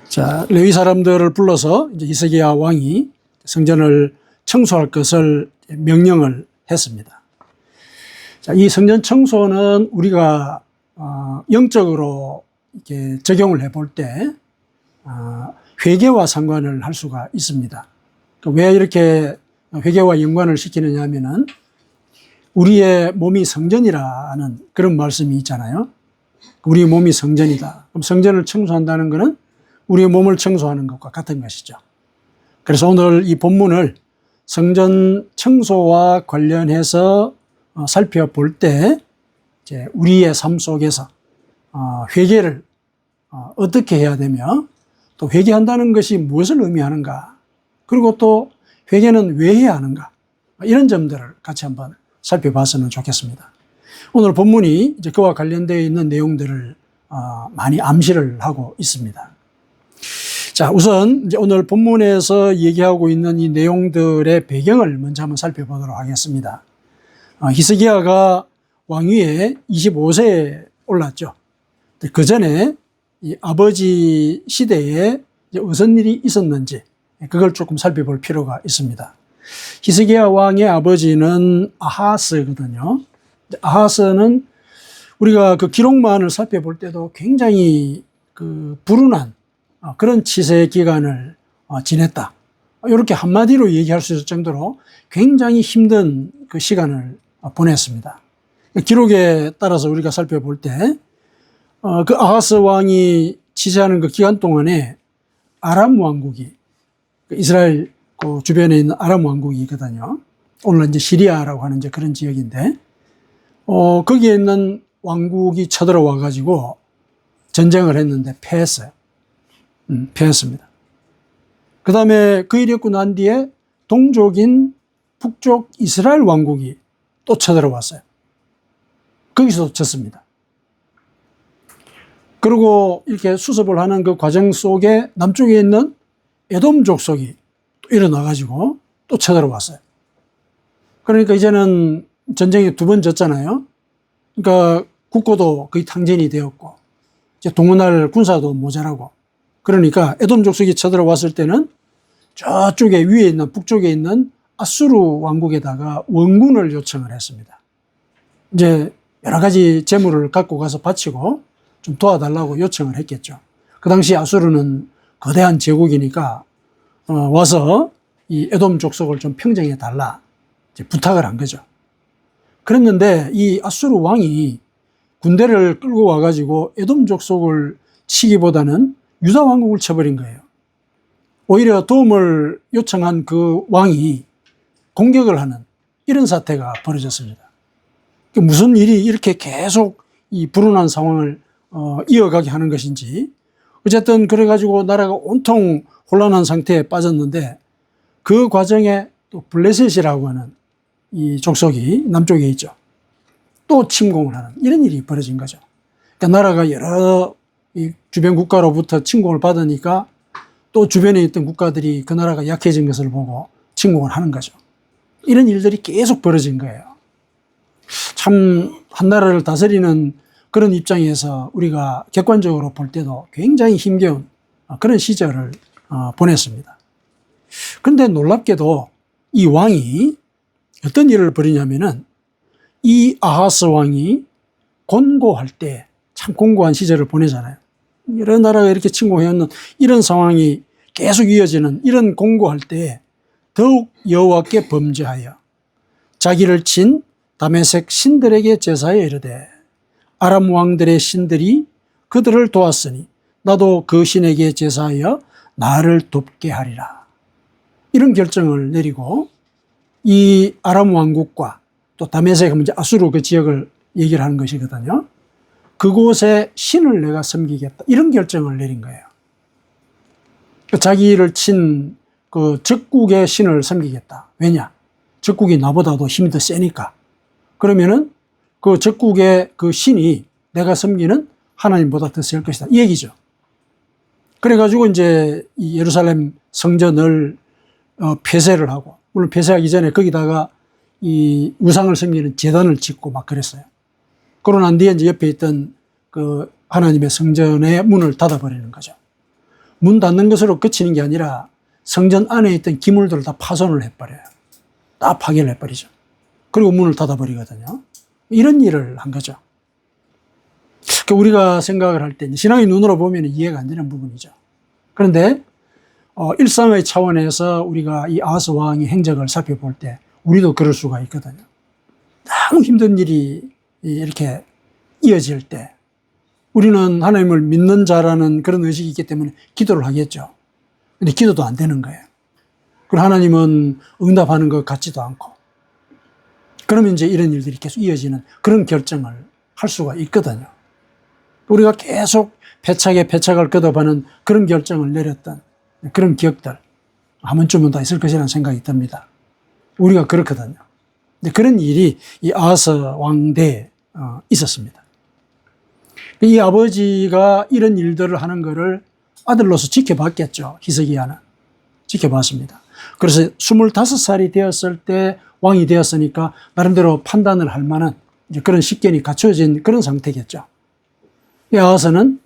자, 레위 사람들을 불러서 이제 히스기야 왕이 성전을 청소할 것을 명령을 했습니다. 자, 이 성전 청소는 우리가 영적으로 이렇게 적용을 해볼 때 회개와 상관을 할 수가 있습니다. 왜 이렇게 회개와 연관을 시키느냐 하면은 우리의 몸이 성전이라는 그런 말씀이 있잖아요. 우리의 몸이 성전이다. 그럼 성전을 청소한다는 것은 우리의 몸을 청소하는 것과 같은 것이죠. 그래서 오늘 이 본문을 성전 청소와 관련해서 살펴볼 때 이제 우리의 삶 속에서 회개를 어떻게 해야 되며 또 회개한다는 것이 무엇을 의미하는가, 그리고 또 회개는 왜 해야 하는가, 이런 점들을 같이 한번 살펴봤으면 좋겠습니다. 오늘 본문이 이제 그와 관련되어 있는 내용들을 많이 암시를 하고 있습니다. 자, 우선 이제 오늘 본문에서 얘기하고 있는 이 내용들의 배경을 먼저 한번 살펴보도록 하겠습니다. 히스기야가 왕위에 25세에 올랐죠. 그 전에 이 아버지 시대에 어떤 일이 있었는지 그걸 조금 살펴볼 필요가 있습니다. 히스기야 왕의 아버지는 아하스거든요. 아하스는 우리가 그 기록만을 살펴볼 때도 굉장히 그 불운한 그런 치세 기간을 지냈다. 이렇게 한마디로 얘기할 수 있을 정도로 굉장히 힘든 그 시간을 보냈습니다. 기록에 따라서 우리가 살펴볼 때 그 아하스 왕이 치세하는 그 기간 동안에 아람 왕국이 이스라엘 그 주변에 있는 아람 왕국이 있거든요. 오늘 이제 시리아라고 하는 이제 그런 지역인데 거기에 있는 왕국이 쳐들어와 가지고 전쟁을 했는데 패했어요. 패했습니다. 그 다음에 그 일이 있고 난 뒤에 동족인 북쪽 이스라엘 왕국이 또 쳐들어왔어요. 거기서 졌습니다. 그리고 이렇게 수습을 하는 그 과정 속에 남쪽에 있는 에돔 족속이 또 일어나가지고 또 쳐들어왔어요. 그러니까 이제는 전쟁이 2번 졌잖아요. 그러니까 국고도 거의 탕진이 되었고, 이제 동원할 군사도 모자라고. 그러니까 에돔 족속이 쳐들어왔을 때는 저쪽에 위에 있는 북쪽에 있는 아수르 왕국에다가 원군을 요청을 했습니다. 이제 여러 가지 재물을 갖고 가서 바치고 좀 도와달라고 요청을 했겠죠. 그 당시 아수르는 거대한 제국이니까 와서 이 에돔 족속을 좀 평정해 달라 이제 부탁을 한 거죠. 그랬는데 이 아수르 왕이 군대를 끌고 와가지고 에돔 족속을 치기보다는 유다 왕국을 쳐버린 거예요. 오히려 도움을 요청한 그 왕이 공격을 하는 이런 사태가 벌어졌습니다. 무슨 일이 이렇게 계속 이 불운한 상황을 이어가게 하는 것인지, 어쨌든 그래가지고 나라가 온통 혼란한 상태에 빠졌는데 그 과정에 또 블레셋이라고 하는 이 족속이 남쪽에 있죠. 또 침공을 하는 이런 일이 벌어진 거죠. 그러니까 나라가 여러 이 주변 국가로부터 침공을 받으니까 또 주변에 있던 국가들이 그 나라가 약해진 것을 보고 침공을 하는 거죠. 이런 일들이 계속 벌어진 거예요. 참 한 나라를 다스리는 그런 입장에서 우리가 객관적으로 볼 때도 굉장히 힘겨운 그런 시절을 보냈습니다. 그런데 놀랍게도 이 왕이 어떤 일을 벌이냐면은 이 아하스 왕이 곤고할 때 참 공고한 시절을 보내잖아요. 여러 나라가 이렇게 침공해오는 이런 상황이 계속 이어지는 이런 공고할 때 더욱 여호와께 범죄하여 자기를 친 다메섹 신들에게 제사에 이르되 아람 왕들의 신들이 그들을 도왔으니 나도 그 신에게 제사하여 나를 돕게 하리라. 이런 결정을 내리고 이 아람 왕국과 또 다메섹 하면 이제 아수르 그 지역을 얘기를 하는 것이거든요. 그곳에 신을 내가 섬기겠다. 이런 결정을 내린 거예요. 자기를 친 그 적국의 신을 섬기겠다. 왜냐? 적국이 나보다도 힘이 더 세니까. 그러면은 그 적국의 그 신이 내가 섬기는 하나님보다 더 셀 것이다. 이 얘기죠. 그래가지고 이제 이 예루살렘 성전을 폐쇄를 하고, 물론 폐쇄하기 전에 거기다가 이 우상을 섬기는 제단을 짓고 막 그랬어요. 그러고 난 뒤에 이제 옆에 있던 그 하나님의 성전의 문을 닫아버리는 거죠. 문 닫는 것으로 그치는 게 아니라 성전 안에 있던 기물들을 다 파손을 해버려요. 다 파괴를 해버리죠. 그리고 문을 닫아버리거든요. 이런 일을 한 거죠. 우리가 생각을 할 때 신앙의 눈으로 보면 이해가 안 되는 부분이죠. 그런데 일상의 차원에서 우리가 이 아하스 왕의 행적을 살펴볼 때 우리도 그럴 수가 있거든요. 너무 힘든 일이 이렇게 이어질 때 우리는 하나님을 믿는 자라는 그런 의식이 있기 때문에 기도를 하겠죠. 근데 기도도 안 되는 거예요. 그리고 하나님은 응답하는 것 같지도 않고. 그러면 이제 이런 일들이 계속 이어지는 그런 결정을 할 수가 있거든요. 우리가 계속 패착을 거듭하는 그런 결정을 내렸던 그런 기억들 한 번쯤은 다 있을 것이라는 생각이 듭니다. 우리가 그렇거든요. 근데 그런 일이 이 아하스 왕대에 있었습니다. 이 아버지가 이런 일들을 하는 것을 아들로서 지켜봤겠죠. 히스기야는 지켜봤습니다. 그래서 25살이 되었을 때 왕이 되었으니까 나름대로 판단을 할 만한 이제 그런 식견이 갖춰진 그런 상태겠죠. 이 아하스는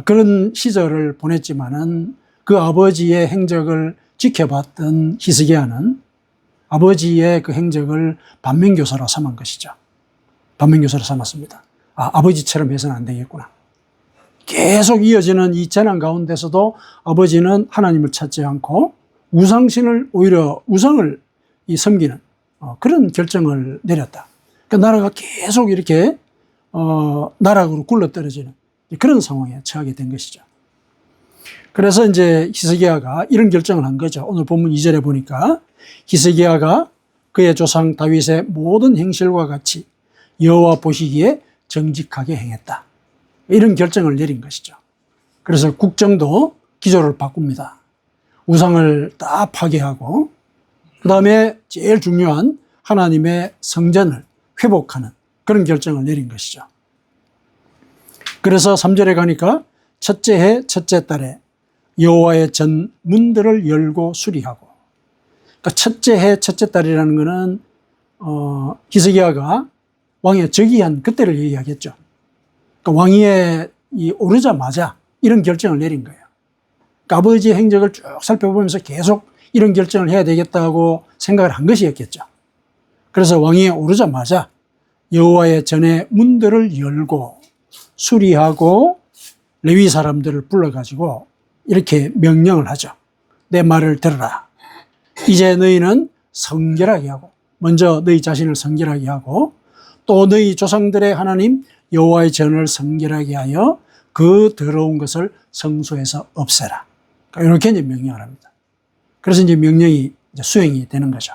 그런 시절을 보냈지만은 그 아버지의 행적을 지켜봤던 히스기야는 아버지의 그 행적을 반면교사로 삼은 것이죠. 반면교사로 삼았습니다. 아버지처럼 해서는 안 되겠구나. 계속 이어지는 이 재난 가운데서도 아버지는 하나님을 찾지 않고 오히려 우상을 섬기는 그런 결정을 내렸다. 그러니까 나라가 계속 이렇게 나락으로 굴러떨어지는 그런 상황에 처하게 된 것이죠. 그래서 이제 히스기야가 이런 결정을 한 거죠. 오늘 본문 2절에 보니까 히스기야가 그의 조상 다윗의 모든 행실과 같이 여호와 보시기에 정직하게 행했다. 이런 결정을 내린 것이죠. 그래서 국정도 기조를 바꿉니다. 우상을 다 파괴하고 그 다음에 제일 중요한 하나님의 성전을 회복하는 그런 결정을 내린 것이죠. 그래서 3절에 가니까 첫째 해 첫째 달에 여호와의 전 문들을 열고 수리하고, 그러니까 첫째 해 첫째 달이라는 것은 히스기야가 왕에 즉위한 그때를 얘기하겠죠. 그러니까 왕위에 오르자마자 이런 결정을 내린 거예요. 그러니까 아버지의 행적을 쭉 살펴보면서 계속 이런 결정을 해야 되겠다고 생각을 한 것이었겠죠. 그래서 왕위에 오르자마자 여호와의 전의 문들을 열고 수리하고 레위 사람들을 불러가지고 이렇게 명령을 하죠. 내 말을 들어라. 이제 너희는 성결하게 하고, 먼저 너희 자신을 성결하게 하고, 또 너희 조상들의 하나님 여호와의 전을 성결하게 하여 그 더러운 것을 성소에서 없애라. 그러니까 이렇게 이제 명령을 합니다. 그래서 이제 명령이 이제 수행이 되는 거죠.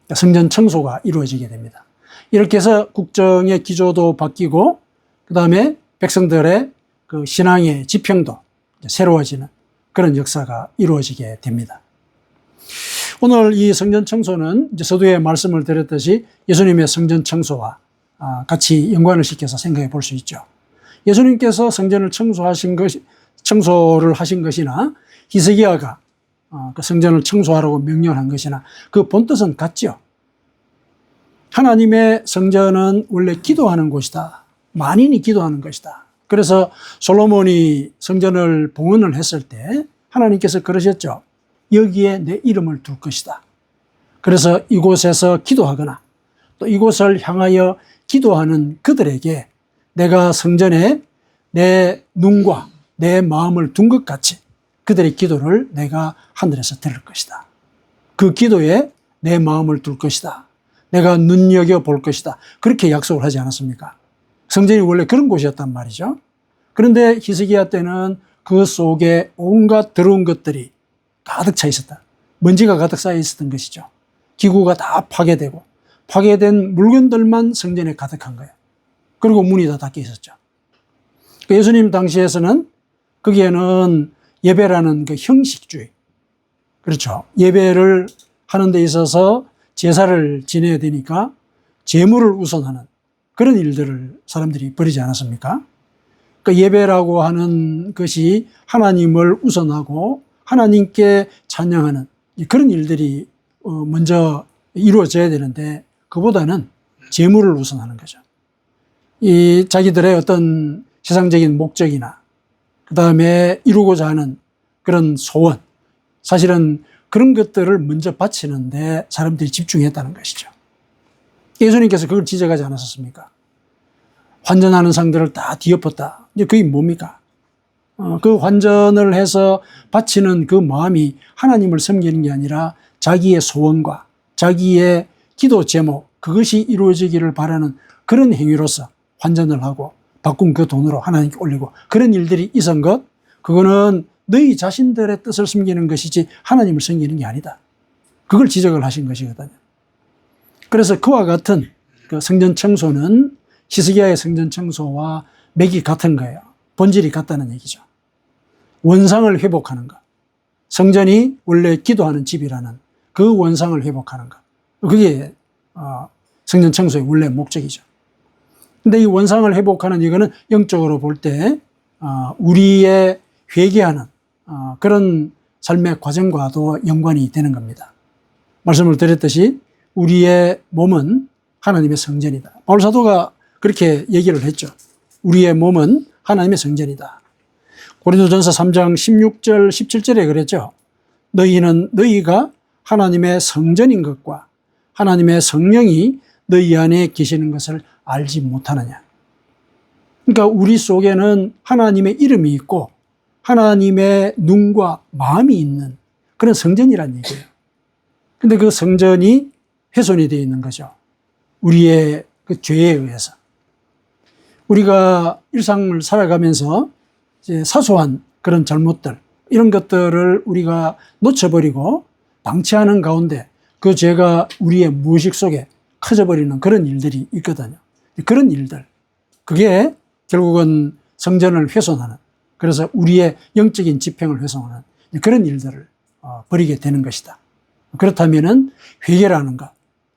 그러니까 성전 청소가 이루어지게 됩니다. 이렇게 해서 국정의 기조도 바뀌고, 그 다음에 백성들의 그 신앙의 지평도 새로워지는 그런 역사가 이루어지게 됩니다. 오늘 이 성전 청소는 이제 서두에 말씀을 드렸듯이 예수님의 성전 청소와 같이 연관을 시켜서 생각해 볼 수 있죠. 예수님께서 성전을 청소를 하신 것이나 히스기야가 그 성전을 청소하라고 명령한 것이나 그 본뜻은 같죠. 하나님의 성전은 원래 기도하는 곳이다. 만인이 기도하는 것이다. 그래서 솔로몬이 성전을 봉헌을 했을 때 하나님께서 그러셨죠. 여기에 내 이름을 둘 것이다. 그래서 이곳에서 기도하거나 또 이곳을 향하여 기도하는 그들에게 내가 성전에 내 눈과 내 마음을 둔 것 같이 그들의 기도를 내가 하늘에서 들을 것이다. 그 기도에 내 마음을 둘 것이다. 내가 눈여겨볼 것이다. 그렇게 약속을 하지 않았습니까? 성전이 원래 그런 곳이었단 말이죠. 그런데 히스기야 때는 그 속에 온갖 더러운 것들이 가득 차 있었다. 먼지가 가득 쌓여 있었던 것이죠. 기구가 다 파괴되고 파괴된 물건들만 성전에 가득한 거예요. 그리고 문이 다 닫혀 있었죠. 예수님 당시에서는 거기에는 예배라는 그 형식주의, 그렇죠. 예배를 하는 데 있어서 제사를 지내야 되니까 제물을 우선하는 그런 일들을 사람들이 벌이지 않았습니까? 그러니까 예배라고 하는 것이 하나님을 우선하고 하나님께 찬양하는 그런 일들이 먼저 이루어져야 되는데 그보다는 제물을 우선하는 거죠. 이 자기들의 어떤 세상적인 목적이나 그 다음에 이루고자 하는 그런 소원, 사실은 그런 것들을 먼저 바치는데 사람들이 집중했다는 것이죠. 예수님께서 그걸 지적하지 않았었습니까? 환전하는 상들을 다 뒤엎었다. 이제 그게 뭡니까? 그 환전을 해서 바치는 그 마음이 하나님을 섬기는 게 아니라 자기의 소원과 자기의 기도 제목, 그것이 이루어지기를 바라는 그런 행위로서 환전을 하고 바꾼 그 돈으로 하나님께 올리고 그런 일들이 있은 것, 그거는 너희 자신들의 뜻을 숨기는 것이지 하나님을 섬기는 게 아니다. 그걸 지적을 하신 것이거든요. 그래서 그와 같은 그 성전 청소는 히스기야의 성전 청소와 맥이 같은 거예요. 본질이 같다는 얘기죠. 원상을 회복하는 것. 성전이 원래 기도하는 집이라는 그 원상을 회복하는 것. 그게 성전 청소의 원래 목적이죠. 근데 이 원상을 회복하는 이거는 영적으로 볼 때 우리의 회개하는 그런 삶의 과정과도 연관이 되는 겁니다. 말씀을 드렸듯이 우리의 몸은 하나님의 성전이다. 바울 사도가 그렇게 얘기를 했죠. 우리의 몸은 하나님의 성전이다. 고린도전서 3장 16절 17절에 그랬죠. 너희가 하나님의 성전인 것과 하나님의 성령이 너희 안에 계시는 것을 알지 못하느냐. 그러니까 우리 속에는 하나님의 이름이 있고 하나님의 눈과 마음이 있는 그런 성전이란 얘기예요. 근데 그 성전이 훼손이 되어 있는 거죠. 우리의 그 죄에 의해서. 우리가 일상을 살아가면서 이제 사소한 그런 잘못들, 이런 것들을 우리가 놓쳐버리고 방치하는 가운데 그 죄가 우리의 무의식 속에 커져버리는 그런 일들이 있거든요. 그런 일들. 그게 결국은 성전을 훼손하는, 그래서 우리의 영적인 지평을 훼손하는 그런 일들을 벌이게 되는 것이다. 그렇다면은 회개라는 것,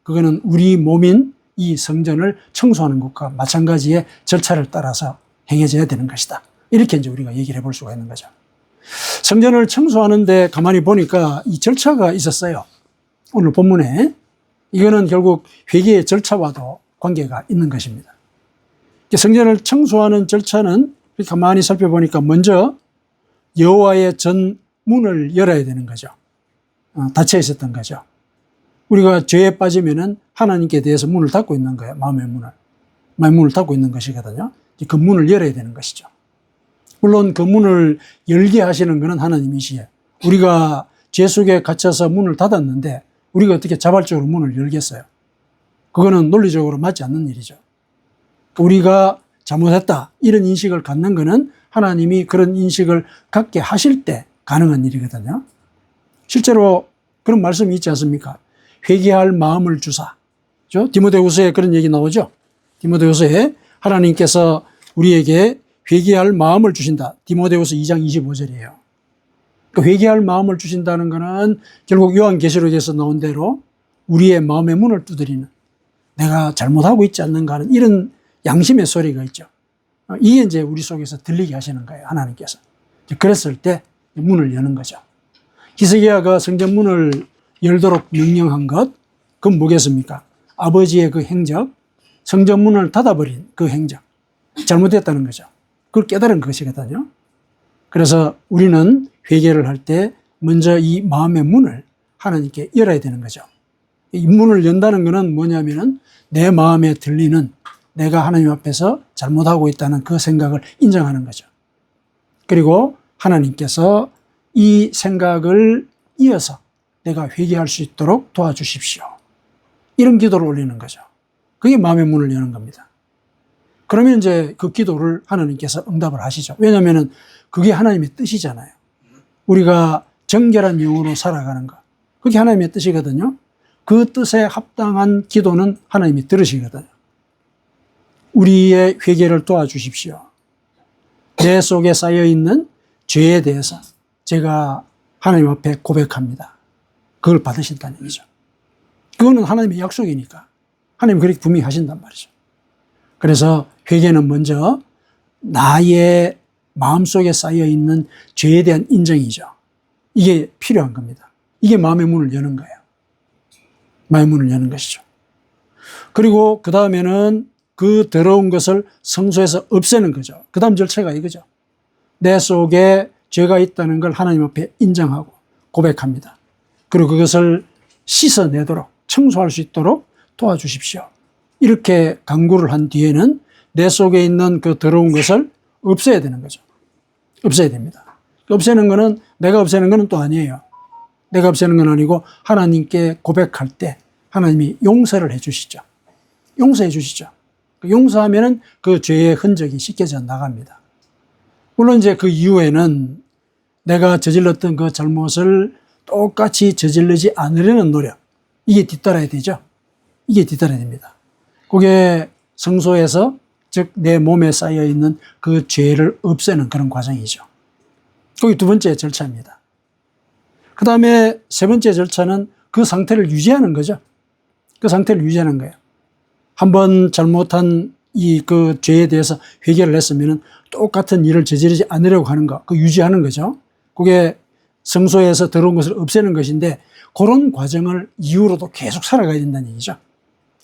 그거는 우리 몸인 이 성전을 청소하는 것과 마찬가지의 절차를 따라서 행해져야 되는 것이다. 이렇게 이제 우리가 얘기를 해볼 수가 있는 거죠. 성전을 청소하는데 가만히 보니까 이 절차가 있었어요. 오늘 본문에. 이거는 결국 회개의 절차와도 관계가 있는 것입니다. 성전을 청소하는 절차는 가만히 살펴보니까 먼저 여호와의 전 문을 열어야 되는 거죠. 닫혀 있었던 거죠. 우리가 죄에 빠지면은 하나님께 대해서 문을 닫고 있는 거예요. 마음의 문을 닫고 있는 것이거든요. 그 문을 열어야 되는 것이죠. 물론 그 문을 열게 하시는 것은 하나님이시에요. 우리가 죄 속에 갇혀서 문을 닫았는데 우리가 어떻게 자발적으로 문을 열겠어요? 그거는 논리적으로 맞지 않는 일이죠. 우리가 잘못했다 이런 인식을 갖는 것은 하나님이 그런 인식을 갖게 하실 때 가능한 일이거든요. 실제로 그런 말씀이 있지 않습니까? 회개할 마음을 주사. 디모데후서에 그런 얘기 나오죠. 디모데후서에 하나님께서 우리에게 회개할 마음을 주신다. 디모데후서 2장 25절이에요. 그러니까 회개할 마음을 주신다는 것은 결국 요한계시록에서 나온 대로 우리의 마음의 문을 두드리는, 내가 잘못하고 있지 않는가 하는 이런 양심의 소리가 있죠. 이게 이제 우리 속에서 들리게 하시는 거예요. 하나님께서. 그랬을 때 문을 여는 거죠. 히스기야가 성전 문을 열도록 명령한 것, 그건 뭐겠습니까? 아버지의 그 행적, 성전 문을 닫아버린 그 행적, 잘못했다는 거죠. 그걸 깨달은 것이거든요. 그래서 우리는 회개를 할 때 먼저 이 마음의 문을 하나님께 열어야 되는 거죠. 이 문을 연다는 것은 뭐냐면은 내 마음에 들리는, 내가 하나님 앞에서 잘못하고 있다는 그 생각을 인정하는 거죠. 그리고 하나님께서 이 생각을 이어서 내가 회개할 수 있도록 도와주십시오. 이런 기도를 올리는 거죠. 그게 마음의 문을 여는 겁니다. 그러면 이제 그 기도를 하나님께서 응답을 하시죠. 왜냐하면 그게 하나님의 뜻이잖아요. 우리가 정결한 영으로 살아가는 것. 그게 하나님의 뜻이거든요. 그 뜻에 합당한 기도는 하나님이 들으시거든요. 우리의 회개를 도와주십시오. 내 속에 쌓여있는 죄에 대해서 제가 하나님 앞에 고백합니다. 그걸 받으신다는 얘기죠. 그거는 하나님의 약속이니까 하나님이 그렇게 분명히 하신단 말이죠. 그래서 회개는 먼저 나의 마음속에 쌓여있는 죄에 대한 인정이죠. 이게 필요한 겁니다. 이게 마음의 문을 여는 거예요. 마음의 문을 여는 것이죠. 그리고 그 다음에는 그 더러운 것을 성소에서 없애는 거죠. 그 다음 절차가 이거죠. 내 속에 죄가 있다는 걸 하나님 앞에 인정하고 고백합니다. 그리고 그것을 씻어내도록, 청소할 수 있도록 도와주십시오. 이렇게 간구를 한 뒤에는 내 속에 있는 그 더러운 것을 없애야 되는 거죠. 없애야 됩니다. 없애는 거는, 내가 없애는 거는 또 아니에요. 내가 없애는 건 아니고 하나님께 고백할 때 하나님이 용서를 해 주시죠. 용서해 주시죠. 용서하면은 그 죄의 흔적이 씻겨져 나갑니다. 물론 이제 그 이후에는 내가 저질렀던 그 잘못을 똑같이 저지르지 않으려는 노력, 이게 뒤따라야 되죠. 이게 뒤따라야 됩니다. 그게 성소에서, 즉 내 몸에 쌓여 있는 그 죄를 없애는 그런 과정이죠. 그게 두 번째 절차입니다. 그 다음에 세 번째 절차는 그 상태를 유지하는 거죠. 그 상태를 유지하는 거예요. 한번 잘못한 이 그 죄에 대해서 회개를 했으면 똑같은 일을 저지르지 않으려고 하는 거, 그 유지하는 거죠. 그게 성소에서 더러운 것을 없애는 것인데, 그런 과정을 이후로도 계속 살아가야 된다는 얘기죠.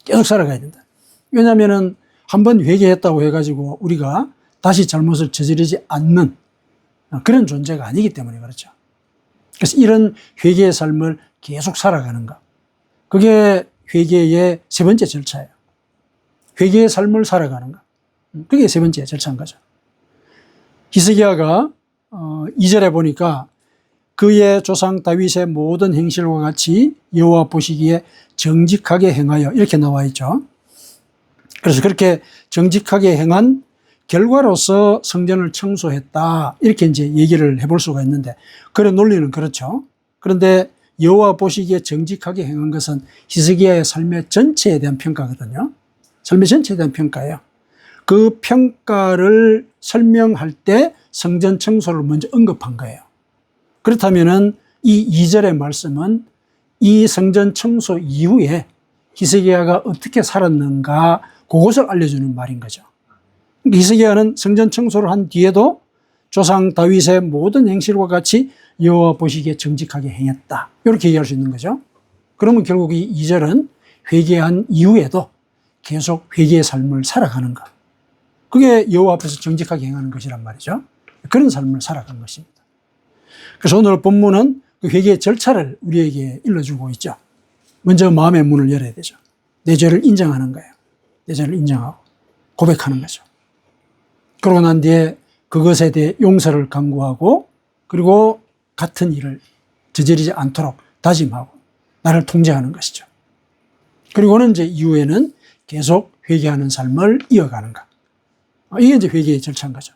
계속 살아가야 된다. 왜냐하면은 한번 회개했다고 해가지고 우리가 다시 잘못을 저지르지 않는 그런 존재가 아니기 때문에 그렇죠. 그래서 이런 회개의 삶을 계속 살아가는 것, 그게 회개의 세 번째 절차예요. 회개의 삶을 살아가는 것, 그게 세 번째 절차인 거죠. 히스기야가 2절에 보니까 그의 조상 다윗의 모든 행실과 같이 여호와 보시기에 정직하게 행하여, 이렇게 나와 있죠. 그래서 그렇게 정직하게 행한 결과로서 성전을 청소했다, 이렇게 이제 얘기를 해볼 수가 있는데, 그런 논리는 그렇죠. 그런데 여호와 보시기에 정직하게 행한 것은 히스기야의 삶의 전체에 대한 평가거든요. 삶의 전체에 대한 평가예요. 그 평가를 설명할 때 성전 청소를 먼저 언급한 거예요. 그렇다면은 이 2절의 말씀은 이 성전 청소 이후에 히스기야가 어떻게 살았는가, 그것을 알려주는 말인 거죠. 히스기야는 성전 청소를 한 뒤에도 조상 다윗의 모든 행실과 같이 여호와 보시기에 정직하게 행했다, 이렇게 얘기할 수 있는 거죠. 그러면 결국 이 2절은 회개한 이후에도 계속 회개의 삶을 살아가는 것, 그게 여호와 앞에서 정직하게 행하는 것이란 말이죠. 그런 삶을 살아가는 것입니다. 그래서 오늘 본문은 그 회개의 절차를 우리에게 일러주고 있죠. 먼저 마음의 문을 열어야 되죠. 내 죄를 인정하는 거예요. 내 죄를 인정하고 고백하는 거죠. 그러고 난 뒤에 그것에 대해 용서를 간구하고, 그리고 같은 일을 저지르지 않도록 다짐하고 나를 통제하는 것이죠. 그리고는 이제 이후에는 계속 회개하는 삶을 이어가는 것. 이게 이제 회개의 절차인 거죠.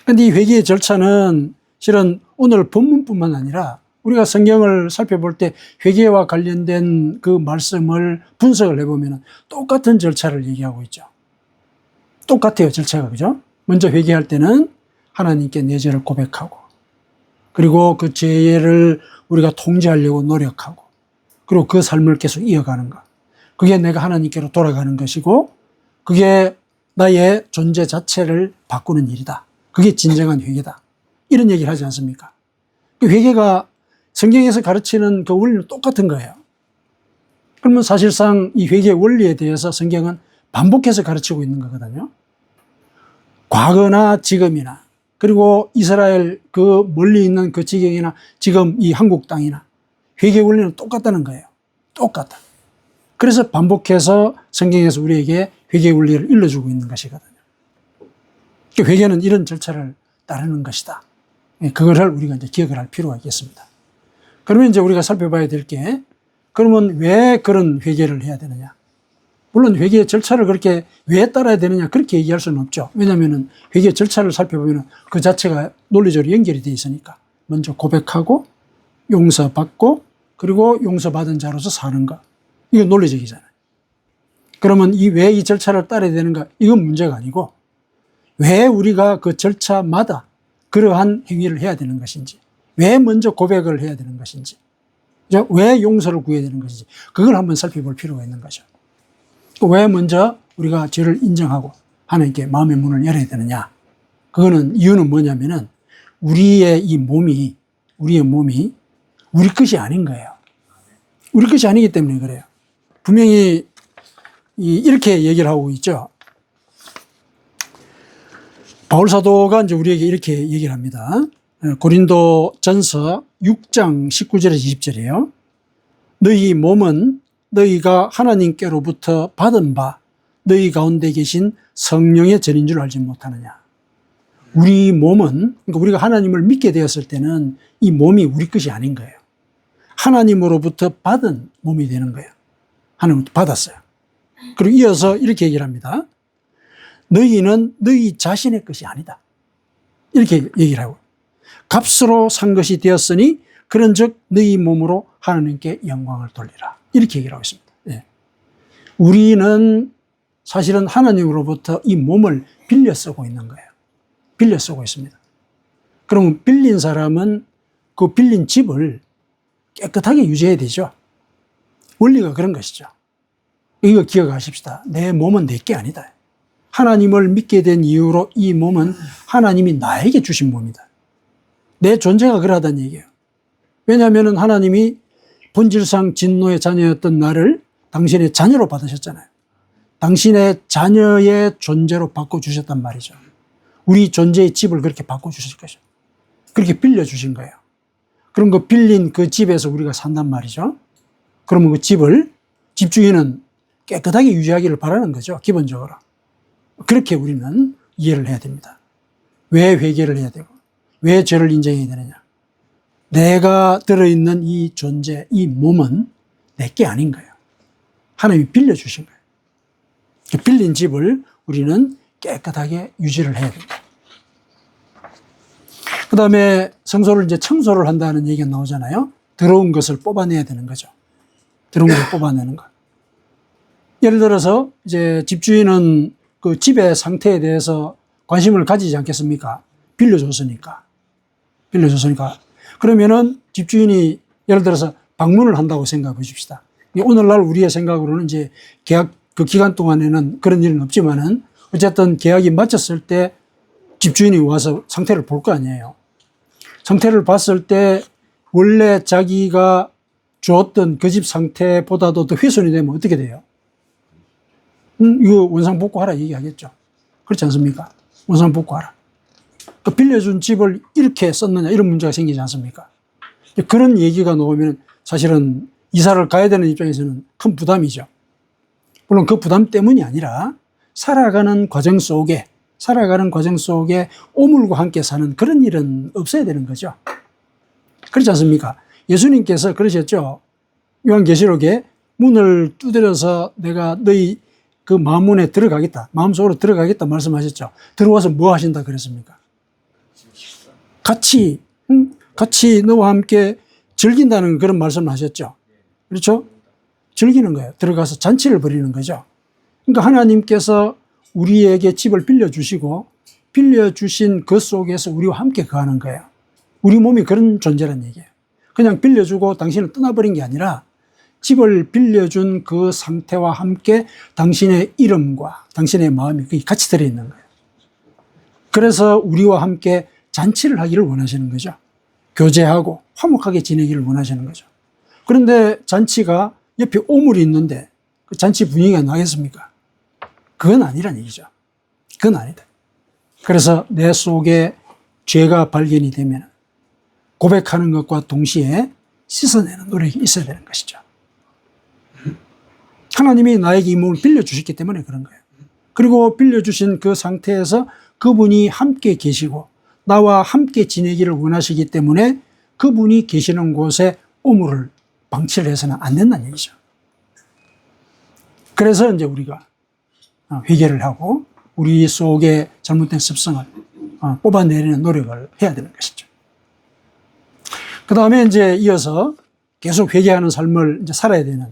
그런데 이 회개의 절차는 실은 오늘 본문뿐만 아니라 우리가 성경을 살펴볼 때 회개와 관련된 그 말씀을 분석을 해보면 똑같은 절차를 얘기하고 있죠. 똑같아요, 절차가. 그죠? 먼저 회개할 때는 하나님께 내 죄를 고백하고, 그리고 그 죄를 우리가 통제하려고 노력하고, 그리고 그 삶을 계속 이어가는 것. 그게 내가 하나님께로 돌아가는 것이고, 그게 나의 존재 자체를 바꾸는 일이다. 그게 진정한 회개다. 이런 얘기를 하지 않습니까? 그 회개가 성경에서 가르치는 그 원리는 똑같은 거예요. 그러면 사실상 이 회개의 원리에 대해서 성경은 반복해서 가르치고 있는 거거든요. 과거나 지금이나, 그리고 이스라엘 그 멀리 있는 그 지경이나 지금 이 한국 땅이나 회개의 원리는 똑같다는 거예요. 똑같다. 그래서 반복해서 성경에서 우리에게 회개의 원리를 일러주고 있는 것이거든요. 회개는 이런 절차를 따르는 것이다. 그걸 우리가 이제 기억을 할 필요가 있겠습니다. 그러면 이제 우리가 살펴봐야 될 게, 그러면 왜 그런 회개를 해야 되느냐? 물론 회개의 절차를 그렇게 왜 따라야 되느냐, 그렇게 얘기할 수는 없죠. 왜냐하면 회개의 절차를 살펴보면 그 자체가 논리적으로 연결이 되어 있으니까. 먼저 고백하고 용서받고, 그리고 용서받은 자로서 사는 것. 이건 논리적이잖아요. 그러면 왜 이 절차를 따라야 되는가? 이건 문제가 아니고, 왜 우리가 그 절차마다 그러한 행위를 해야 되는 것인지, 왜 먼저 고백을 해야 되는 것인지, 왜 용서를 구해야 되는 것인지, 그걸 한번 살펴볼 필요가 있는 거죠. 왜 먼저 우리가 죄를 인정하고 하나님께 마음의 문을 열어야 되느냐? 그거는 이유는 뭐냐면은 우리의 몸이 우리 것이 아닌 거예요. 우리 것이 아니기 때문에 그래요. 분명히 이렇게 얘기를 하고 있죠. 바울 사도가 이제 우리에게 이렇게 얘기를 합니다. 고린도 전서 6장 19절에서 20절이에요. 너희 몸은 너희가 하나님께로부터 받은 바 너희 가운데 계신 성령의 전인 줄 알지 못하느냐. 우리 몸은, 그러니까 우리가 하나님을 믿게 되었을 때는 이 몸이 우리 것이 아닌 거예요. 하나님으로부터 받은 몸이 되는 거예요. 하나님으로부터 받았어요. 그리고 이어서 이렇게 얘기를 합니다. 너희는 너희 자신의 것이 아니다. 이렇게 얘기를 하고, 값으로 산 것이 되었으니 그런즉 너희 몸으로 하나님께 영광을 돌리라. 이렇게 얘기를 하고 있습니다. 예. 우리는 사실은 하나님으로부터 이 몸을 빌려 쓰고 있는 거예요. 빌려 쓰고 있습니다. 그러면 빌린 사람은 그 빌린 집을 깨끗하게 유지해야 되죠. 원리가 그런 것이죠. 이거 기억하십시다. 내 몸은 내게 아니다. 하나님을 믿게 된 이유로 이 몸은 하나님이 나에게 주신 몸이다. 내 존재가 그러하다는 얘기예요. 왜냐하면 하나님이 본질상 진노의 자녀였던 나를 당신의 자녀로 받으셨잖아요. 당신의 자녀의 존재로 바꿔주셨단 말이죠. 우리 존재의 집을 그렇게 바꿔주실 것이죠. 그렇게 빌려주신 거예요. 그럼 그 빌린 그 집에서 우리가 산단 말이죠. 그러면 그 집을 집주인은 깨끗하게 유지하기를 바라는 거죠. 기본적으로. 그렇게 우리는 이해를 해야 됩니다. 왜 회개를 해야 되고 왜 죄를 인정해야 되느냐. 내가 들어있는 이 존재, 이 몸은 내게 아닌 거예요. 하나님이 빌려주신 거예요. 빌린 집을 우리는 깨끗하게 유지를 해야 됩니다. 그 다음에 성소를 이제 청소를 한다는 얘기가 나오잖아요. 더러운 것을 뽑아내야 되는 거죠. 더러운 것을 뽑아내는 것. 예를 들어서 이제 집주인은 그 집의 상태에 대해서 관심을 가지지 않겠습니까? 빌려줬으니까. 그러면은 집주인이 예를 들어서 방문을 한다고 생각해 보십시다. 오늘날 우리의 생각으로는 이제 계약 그 기간 동안에는 그런 일은 없지만은 어쨌든 계약이 마쳤을 때 집주인이 와서 상태를 볼 거 아니에요. 상태를 봤을 때 원래 자기가 주었던 그 집 상태보다도 더 훼손이 되면 어떻게 돼요? 이거 원상복구하라 얘기하겠죠. 그렇지 않습니까? 원상복구하라. 그 빌려준 집을 이렇게 썼느냐 이런 문제가 생기지 않습니까? 그런 얘기가 나오면 사실은 이사를 가야 되는 입장에서는 큰 부담이죠. 물론 그 부담 때문이 아니라 살아가는 과정 속에 오물과 함께 사는 그런 일은 없어야 되는 거죠. 그렇지 않습니까? 예수님께서 그러셨죠. 요한계시록에 문을 두드려서 내가 너희 그 마음문에 들어가겠다. 마음속으로 들어가겠다 말씀하셨죠. 들어와서 뭐 하신다 그랬습니까? 같이 너와 함께 즐긴다는 그런 말씀을 하셨죠. 그렇죠? 즐기는 거예요. 들어가서 잔치를 벌이는 거죠. 그러니까 하나님께서 우리에게 집을 빌려주시고 빌려주신 그 속에서 우리와 함께 거하는 거예요. 우리 몸이 그런 존재란 얘기예요. 그냥 빌려주고 당신은 떠나버린 게 아니라 집을 빌려준 그 상태와 함께 당신의 이름과 당신의 마음이 같이 들어있는 거예요. 그래서 우리와 함께 잔치를 하기를 원하시는 거죠. 교제하고 화목하게 지내기를 원하시는 거죠. 그런데 잔치가 옆에 오물이 있는데 그 잔치 분위기가 나겠습니까? 그건 아니란 얘기죠. 그건 아니다. 그래서 내 속에 죄가 발견이 되면 고백하는 것과 동시에 씻어내는 노력이 있어야 되는 것이죠. 하나님이 나에게 이 몸을 빌려주셨기 때문에 그런 거예요. 그리고 빌려주신 그 상태에서 그분이 함께 계시고 나와 함께 지내기를 원하시기 때문에 그분이 계시는 곳에 오물을 방치를 해서는 안 된다는 얘기죠. 그래서 이제 우리가 회개를 하고 우리 속에 잘못된 습성을 뽑아내리는 노력을 해야 되는 것이죠. 그 다음에 이제 이어서 계속 회개하는 삶을 이제 살아야 되는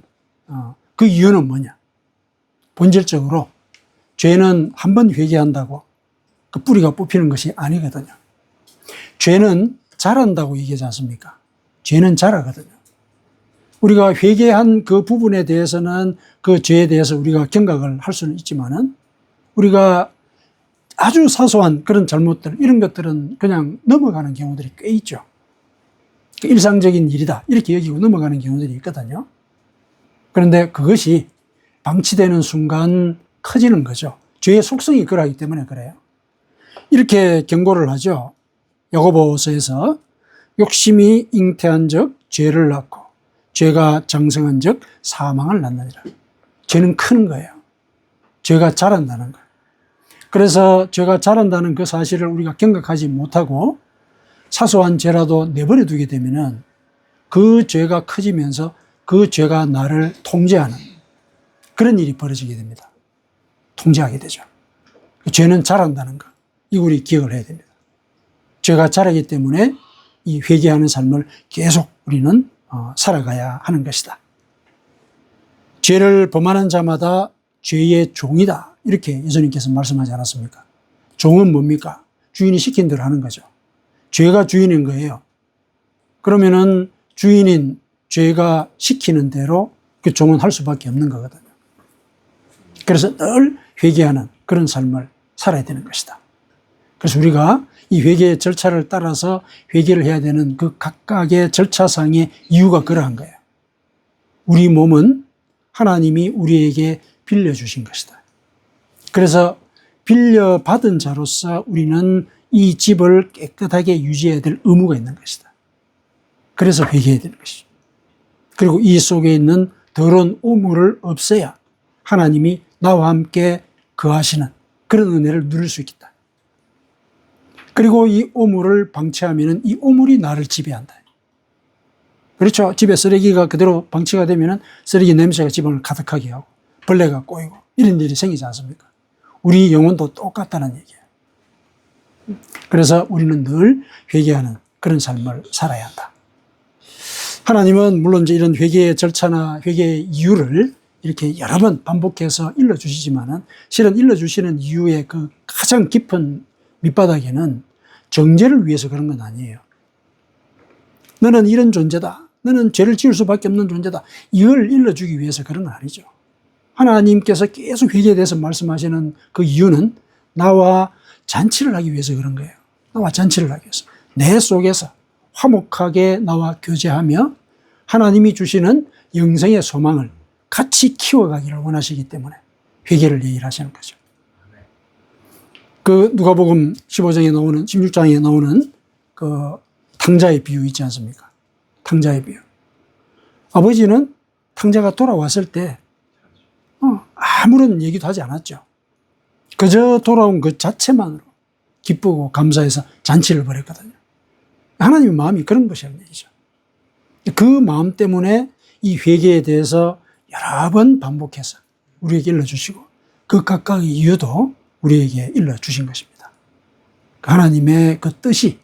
그 이유는 뭐냐? 본질적으로 죄는 한 번 회개한다고 그 뿌리가 뽑히는 것이 아니거든요. 죄는 자란다고 얘기하지 않습니까? 죄는 자라거든요. 우리가 회개한 그 부분에 대해서는 그 죄에 대해서 우리가 경각을 할 수는 있지만은 우리가 아주 사소한 그런 잘못들, 이런 것들은 그냥 넘어가는 경우들이 꽤 있죠. 일상적인 일이다. 이렇게 여기고 넘어가는 경우들이 있거든요. 그런데 그것이 방치되는 순간 커지는 거죠. 죄의 속성이 그러하기 때문에 그래요. 이렇게 경고를 하죠. 야고보서에서 욕심이 잉태한 적 죄를 낳고 죄가 장성한 적 사망을 낳느니라. 죄는 크는 거예요. 죄가 자란다는 거예요. 그래서 죄가 자란다는 그 사실을 우리가 경각하지 못하고 사소한 죄라도 내버려 두게 되면은 그 죄가 커지면서 그 죄가 나를 통제하는 그런 일이 벌어지게 됩니다. 통제하게 되죠. 죄는 자란다는 거. 이거 우리 기억을 해야 됩니다. 죄가 자라기 때문에 이 회개하는 삶을 계속 우리는 살아가야 하는 것이다. 죄를 범하는 자마다 죄의 종이다. 이렇게 예수님께서 말씀하지 않았습니까? 종은 뭡니까? 주인이 시킨 대로 하는 거죠. 죄가 주인인 거예요. 그러면은 주인인 죄가 시키는 대로 그 종은 할 수밖에 없는 거거든요. 그래서 늘 회개하는 그런 삶을 살아야 되는 것이다. 그래서 우리가 이 회개의 절차를 따라서 회개를 해야 되는 그 각각의 절차상의 이유가 그러한 거예요. 우리 몸은 하나님이 우리에게 빌려주신 것이다. 그래서 빌려받은 자로서 우리는 이 집을 깨끗하게 유지해야 될 의무가 있는 것이다. 그래서 회개해야 되는 것이죠. 그리고 이 속에 있는 더러운 오물을 없애야 하나님이 나와 함께 거하시는 그런 은혜를 누릴 수 있겠다. 그리고 이 오물을 방치하면 이 오물이 나를 지배한다. 그렇죠. 집에 쓰레기가 그대로 방치가 되면 쓰레기 냄새가 집안을 가득하게 하고 벌레가 꼬이고 이런 일이 생기지 않습니까? 우리 영혼도 똑같다는 얘기예요. 그래서 우리는 늘 회개하는 그런 삶을 살아야 한다. 하나님은 물론 이제 이런 회개의 절차나 회개의 이유를 이렇게 여러 번 반복해서 일러주시지만은 실은 일러주시는 이유의 그 가장 깊은 밑바닥에는 정죄를 위해서 그런 건 아니에요. 너는 이런 존재다. 너는 죄를 지을 수밖에 없는 존재다. 이걸 일러주기 위해서 그런 건 아니죠. 하나님께서 계속 회개에 대해서 말씀하시는 그 이유는 나와 잔치를 하기 위해서 그런 거예요. 나와 잔치를 하기 위해서. 내 속에서 화목하게 나와 교제하며 하나님이 주시는 영생의 소망을 같이 키워가기를 원하시기 때문에 회개를 얘기를 하시는 거죠. 그 누가복음 15장에 나오는 16장에 나오는 그 탕자의 비유 있지 않습니까? 탕자의 비유. 아버지는 탕자가 돌아왔을 때 아무런 얘기도 하지 않았죠. 그저 돌아온 그 자체만으로 기쁘고 감사해서 잔치를 벌였거든요. 하나님의 마음이 그런 것이라는 얘기죠. 그 마음 때문에 이 회개에 대해서 여러 번 반복해서 우리에게 일러주시고 그 각각의 이유도 우리에게 일러주신 것입니다. 하나님의 그 뜻이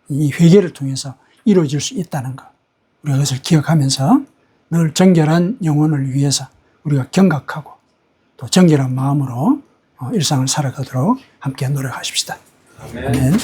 이 회개를 통해서 이루어질 수 있다는 것, 우리가 그것을 기억하면서 늘 정결한 영혼을 위해서 우리가 경각하고 또 정결한 마음으로 일상을 살아가도록 함께 노력하십시다. 아멘.